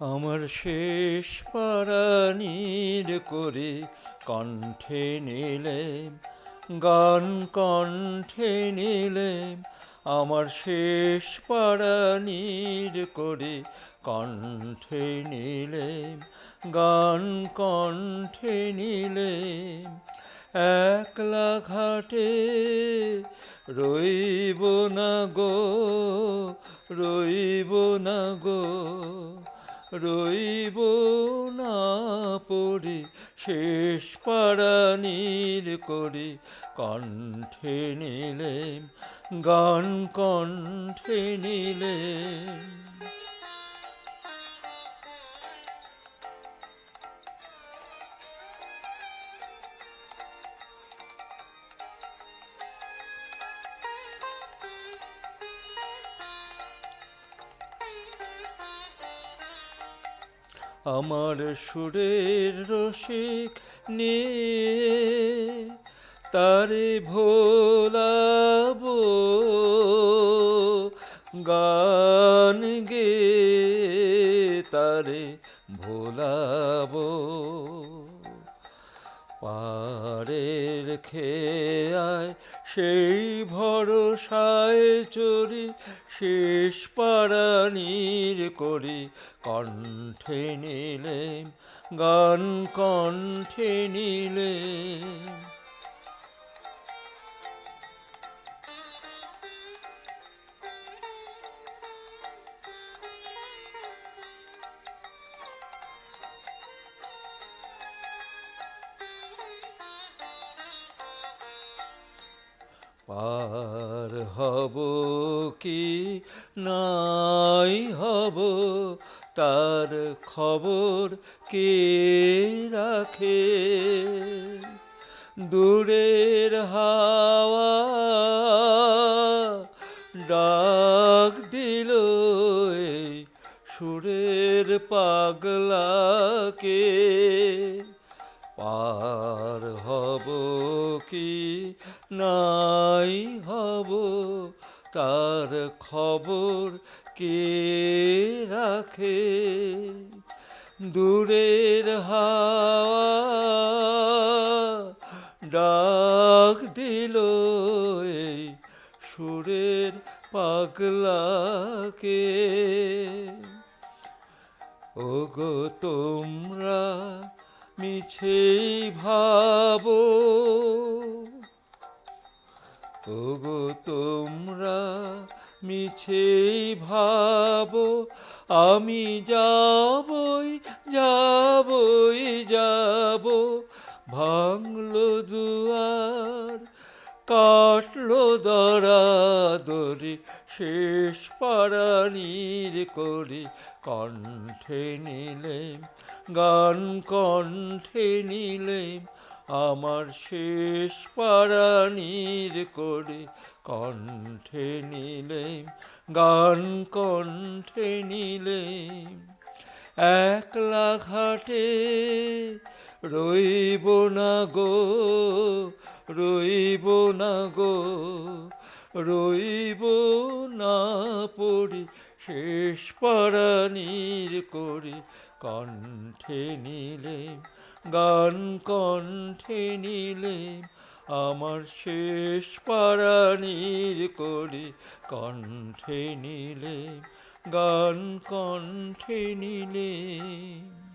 আমার শেষ পারানির করে কণ্ঠে নিলেম গান, কণ্ঠে নিলেম আমার শেষ পারানির করে কণ্ঠে নিলেম গান, কণ্ঠে নিলেম একলা ঘাটে রইব না গো, রইব না গো, রইব না পড়ে শেষ পারানির করে কণ্ঠে নিলেম গান, কণ্ঠে নিলেম। আমার সুরের রসিক নিয়ে তারে ভোলাবো, গান গে তারে ভোলাবো। পারের খেয়ায় সেই ভরসায় চরি শেষ পারানির করি কণ্ঠে নিলেম গান, কণ্ঠে নিলেম। পার হব কি নাই হব তার খবর কে রাখে, দূরের হাওয়া ডাক দিল এই সুরের পাগলাকে। পার হব কি নাই হব তার খবর কে রাখে, দূরের হাওয়া ডাক দিল এই সুরের পাগলাকে। ওগো তোমরা মিছেই ভাবো, ওগো তোমরা মিছেই ভাবো আমি যাবই যাবই যাব। ভাঙলো দুয়ার কাটলো দরাদরি শেষ পারানির করি কণ্ঠে নিলেম গান, কণ্ঠে নিলেম আমার শেষ পারানির করে কণ্ঠে নিলেম গান, কণ্ঠে নিলেম। একলা ঘাটে রইব না গো, রইব না গো, রইব না পড়ি শেষ পারানির করে কণ্ঠে নিলেম গান, কণ্ঠে নিলেম আমার শেষ পারানির করে কণ্ঠে নিলেম গান, কণ্ঠে নিলেম।